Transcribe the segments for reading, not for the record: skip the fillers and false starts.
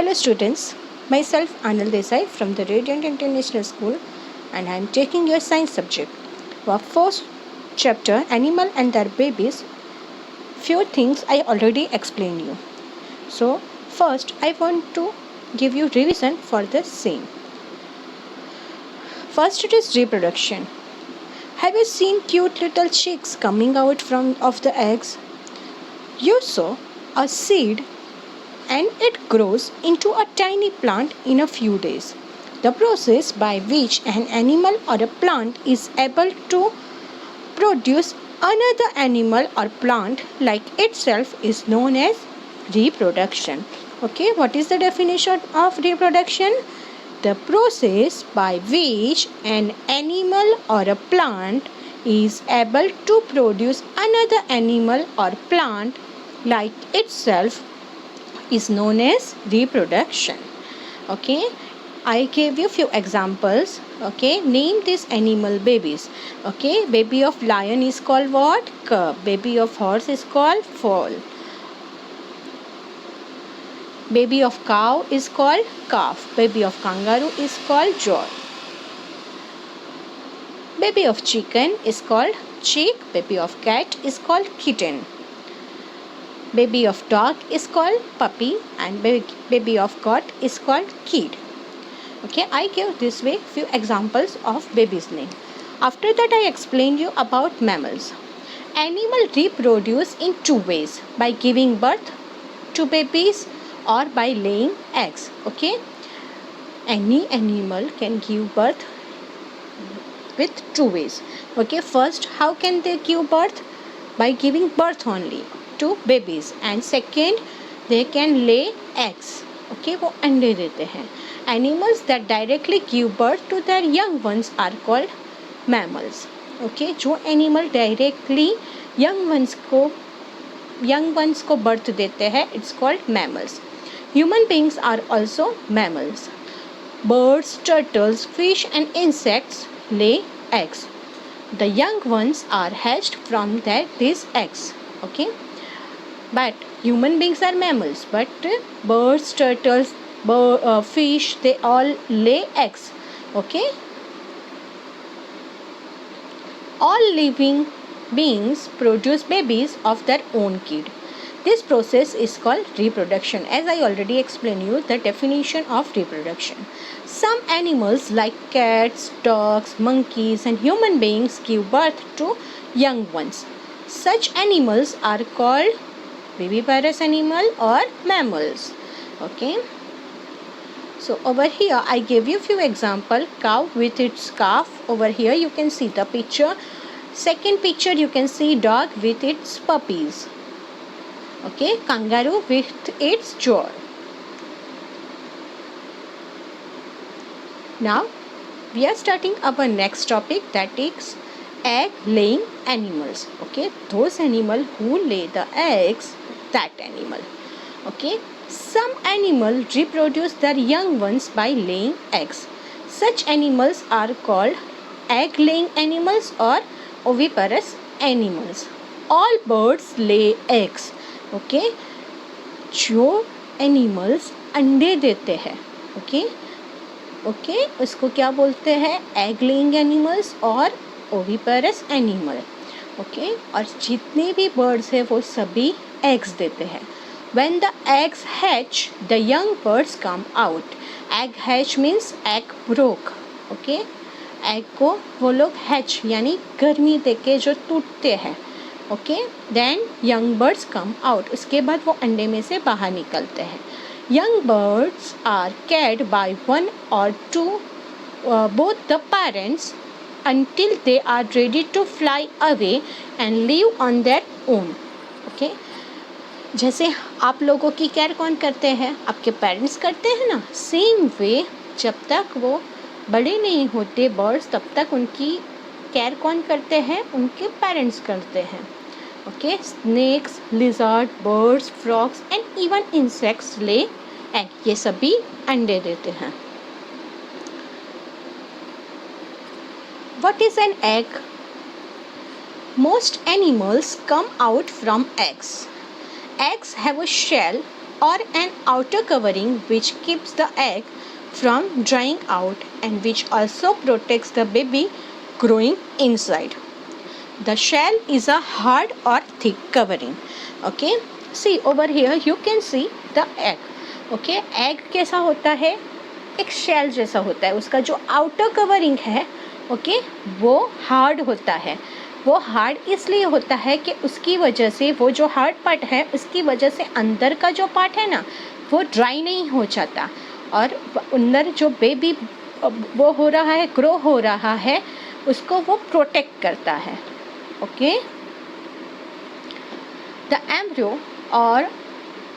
Hello students, myself Anil Desai from the Radiant International School and I am taking your science subject. Our first chapter, Animal and Their Babies, few things I already explained you. So first I want to give you revision for the same. First it is reproduction. Have you seen cute little chicks coming out of the eggs? You sow a seed and it grows into a tiny plant in a few days. The process by which an animal or a plant is able to produce another animal or plant like itself is known as reproduction. Okay, what is the definition of reproduction? The process by which an animal or a plant is able to produce another animal or plant like itself is known as reproduction. Okay, I gave you few examples. Okay, name these animal babies. Okay, baby of lion is called what? Cub. Baby of horse is called foal. Baby of cow is called calf. Baby of kangaroo is called jaw. Baby of chicken is called chick. Baby of cat is called kitten. Baby of dog is called puppy and baby of goat is called kid. Okay, I give this way few examples of baby's name. After that I explained you about mammals. Animals reproduce in two ways, by giving birth to babies or by laying eggs. Okay, any animal can give birth with two ways. Okay, first how can they give birth? By giving birth only to babies and second they can lay eggs. Okay, वो अंडे देते हैं. Animals that directly give birth to their young ones are called mammals. Okay, जो animal directly young ones को birth देते हैं it's called mammals. Human beings are also mammals. Birds, turtles, fish and insects lay eggs. The young ones are hatched from these eggs. Okay, but human beings are mammals, but birds, turtles, fish, they all lay eggs. Okay, all living beings produce babies of their own kid. This process is called reproduction. As I already explained you the definition of reproduction. Some animals like cats, dogs, monkeys and human beings give birth to young ones. Such animals are called viviparous animal or mammals. Okay, so over here I gave you few example. Cow with its calf. Over here you can see the picture. Second picture you can see dog with its puppies. Okay, kangaroo with its jaw. Now we are starting our next topic, that is egg laying animals. Okay, those animal who lay the eggs, that animal. Okay, some animals reproduce their young ones by laying eggs. Such animals are called egg laying animals or oviparous animals. All birds lay eggs. Okay, जो animals अंडे देते हैं. Okay, okay, उसको क्या बोलते हैं? Egg laying animals और ओविपरस animal. Okay, और जितने भी बर्ड्स हैं वो सभी एग्स देते हैं. When the eggs hatch, the young birds come out. Egg hatch means egg broke. Okay, egg को वो लोग हैच यानी गर्मी देके जो टूटते हैं. Okay, then young birds come out. उसके बाद वो अंडे में से बाहर निकलते हैं. Young birds are cared by one or two, both the parents until they are ready to fly away and live on their own. Okay, जैसे आप लोगों की केयर कौन करते हैं? आपके पेरेंट्स करते हैं ना. सेम वे जब तक वो बड़े नहीं होते बर्ड्स तब तक उनकी केयर कौन करते हैं? उनके पेरेंट्स करते हैं. Okay, snakes, lizard, birds, frogs and even insects lay egg. ये सभी अंडे देते हैं. What is an egg? Most animals come out from eggs. Eggs have a shell or an outer covering which keeps the egg from drying out and which also protects the baby growing inside. The shell is a hard or thick covering. Okay, see over here you can see the egg. Okay, egg कैसा होता है, एक shell जैसा होता है, उसका जो outer covering है ओके वो हार्ड होता है। वो हार्ड इसलिए होता है कि उसकी वजह से वो जो हार्ड पार्ट है उसकी वजह से अंदर का जो पार्ट है ना वो ड्राई नहीं हो जाता और अंदर जो बेबी वो हो रहा है, ग्रो हो रहा है, उसको वो प्रोटेक्ट करता है। ओके, द एम्ब्रियो और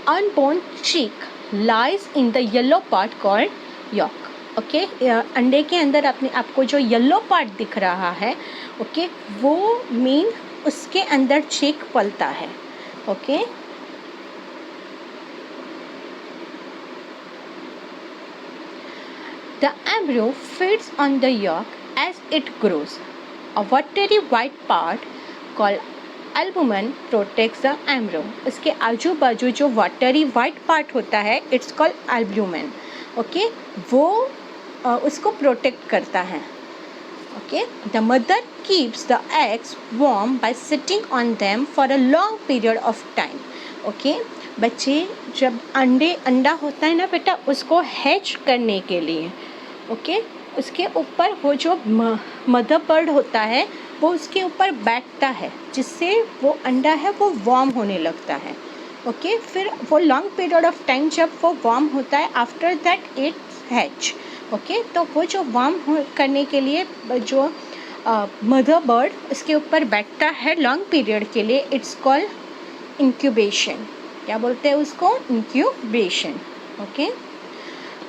unborn chick lies in the yellow part called yolk. Okay, अंडे के अंदर अपने आपको जो येलो पार्ट दिख रहा है ओके वो मीन उसके अंदर चिक पलता है। Okay, the embryo feeds on the yolk as it grows. A watery white part called albumen protects the embryo। इसके आजू बाजू जो watery white part होता है इट्स कॉल्ड albumen। ओके, वो उसको प्रोटेक्ट करता है। Okay, the mother keeps the eggs warm bye sitting on them for a long period of time. Okay, बच्चे जब अंडा होता है ना बेटा उसको हैच करने के लिए ओके उसके ऊपर वो जो मदर बर्ड होता है वो उसके ऊपर बैठता है जिससे वो अंडा है वो वार्म होने लगता है। ओके, फिर वो लॉन्ग पीरियड ऑफ टाइम जब वो वार्म होता है after that it's hatch. Okay, तो वो जो वार्म करने के लिए जो मदर बर्ड उसके ऊपर बैठता है लॉन्ग पीरियड के लिए इट्स कॉल्ड इंक्यूबेशन। क्या बोलते हैं उसको, incubation. Okay,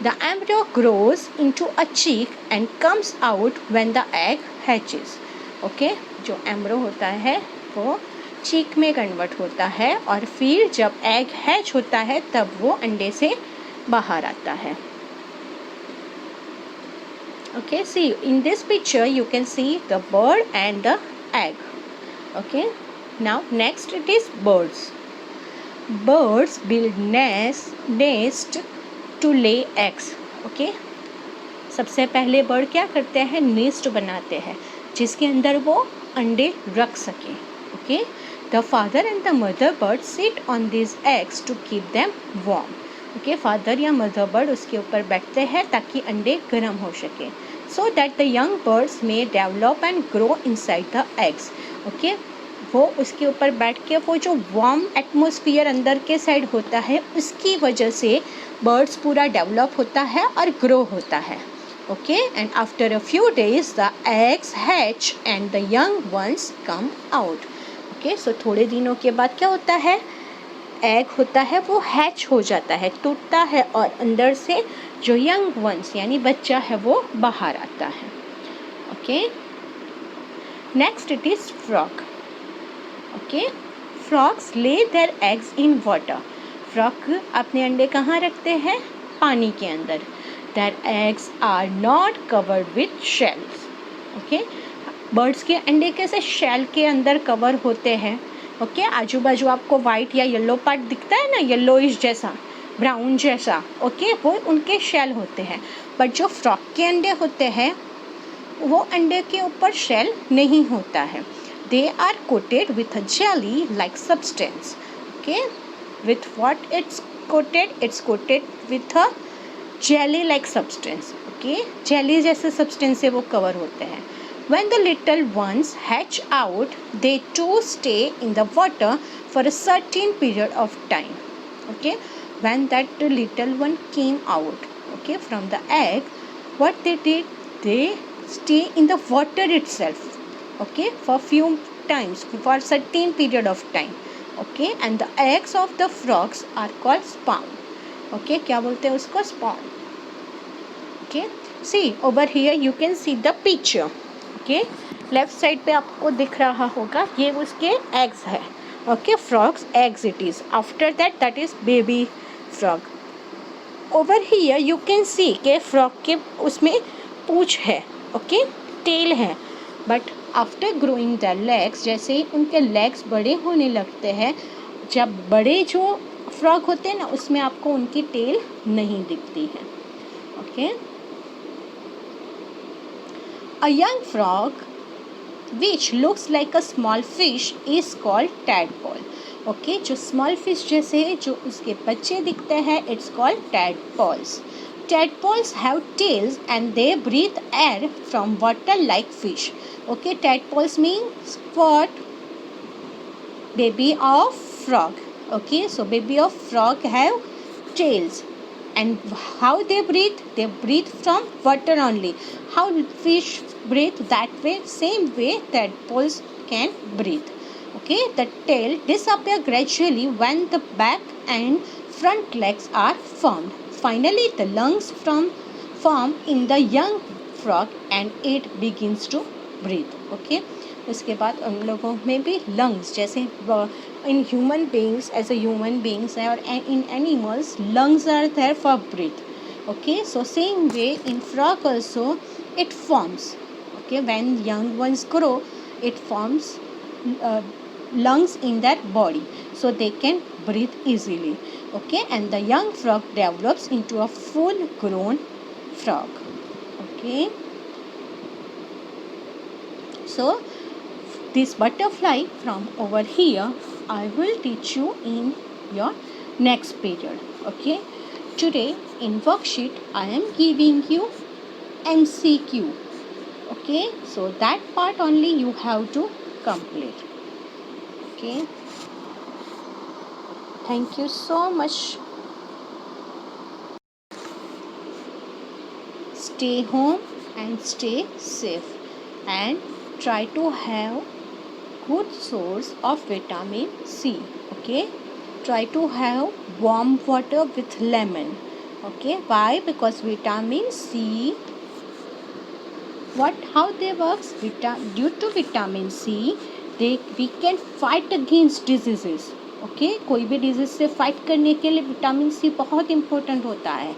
the embryo grows into a cheek and comes out when the egg hatches. Okay, जो एम्ब्रियो होता है वो चीक में कन्वर्ट होता है और फिर जब एग हैच होता है तब वो अंडे से बाहर आता है। Okay, see in this picture you can see the bird and the egg. Okay, now next it is birds. Birds build nest to lay eggs. Okay, सबसे पहले बर्ड क्या करते हैं, नेस्ट बनाते हैं जिसके अंदर वो अंडे रख सके। Okay, the father and the mother bird sit on this eggs to keep them warm. Okay, father या मदर बर्ड उसके ऊपर बैठते हैं ताकि अंडे गर्म हो सके so that the young birds may develop and grow inside the eggs. Okay, वो उसके ऊपर बैठ के वो जो वार्म एटमॉस्फेयर अंदर के साइड होता है उसकी वजह से बर्ड्स पूरा डेवलप होता है और ग्रो होता है। Okay, and after a few days the eggs hatch and the young ones come out. Okay, so थोड़े दिनों के बाद क्या होता है, एग होता है वो हैच हो जाता है, टूटता है और अंदर से जो यंग वंस यानी बच्चा है वो बाहर आता है। Okay, next it is frog. Okay, frogs lay their eggs in water. Frog अपने अंडे कहाँ रखते हैं, पानी के अंदर। Their eggs are not covered with shells. Okay, birds के अंडे कैसे शेल के अंदर कवर होते हैं। ओके, आजू बाजू आपको वाइट या येलो पार्ट दिखता है ना, येलोइश जैसा, ब्राउन जैसा। ओके, वो उनके शेल होते हैं। बट जो फ्रॉग के अंडे होते हैं वो अंडे के ऊपर शेल नहीं होता है। They are coated with a jelly like substance. Okay, with what it's coated with a jelly like substance. Okay, jelly जैसे सब्सटेंस से वो कवर होते हैं। When the little ones hatch out, they too stay in the water for a certain period of time. Okay, when that little one came out, okay, from the egg, what they did, they stay in the water itself, okay, for few times, for certain period of time. Okay, and the eggs of the frogs are called spawn. Okay, क्या बोलते हैं उसको, spawn. Okay, see over here you can see the picture. Okay, left side पे आपको दिख रहा होगा ये उसके एग्स है। Okay, frogs eggs it is, after that is baby frog. Over here you can see के फ्रॉग के उसमें पूँछ है, ओके, टेल है, but after growing the legs, जैसे ही उनके लेग्स बड़े होने लगते हैं, जब बड़े जो फ्रॉग होते हैं ना, उसमें आपको उनकी टेल नहीं दिखती है. Okay. A young frog which looks like a small fish is called tadpole. Okay, जो स्मॉल फिश जैसे जो उसके बच्चे दिखते हैं, it's called tadpoles. Tadpoles have tails and they breathe air from water like fish. Okay, tadpoles means what? Baby of frog. Okay, so baby of frog have tails. And how they breathe? They breathe from water only. How fish breathe? That way, same way tadpoles can breathe. Okay, the tail disappear gradually when the back and front legs are formed. Finally, the lungs form in the young frog and it begins to breathe. Okay, उसके बाद उन लोगों में भी lungs, जैसे in human beings, as a human beings or in animals, lungs are there for breathe. Okay, so same way in frog also it forms. Okay, when young ones grow, it forms lungs in their body so they can breathe easily. Okay, and the young frog develops into a full grown frog. Okay, so this butterfly from over here I will teach you in your next period. Okay, today in worksheet I am giving you MCQ. Okay, so that part only you have to complete. Okay, thank you so much. Stay home and stay safe and try to have good source of vitamin C. Okay, try to have warm water with lemon. Okay, why? Because vitamin C, how they works? Due to vitamin C, we can fight against diseases. Okay, कोई भी disease से fight करने के लिए vitamin C बहुत important होता है.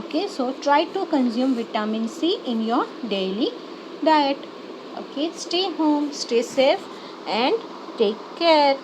Okay, so try to consume vitamin C in your daily diet. Okay, stay home, stay safe and take care.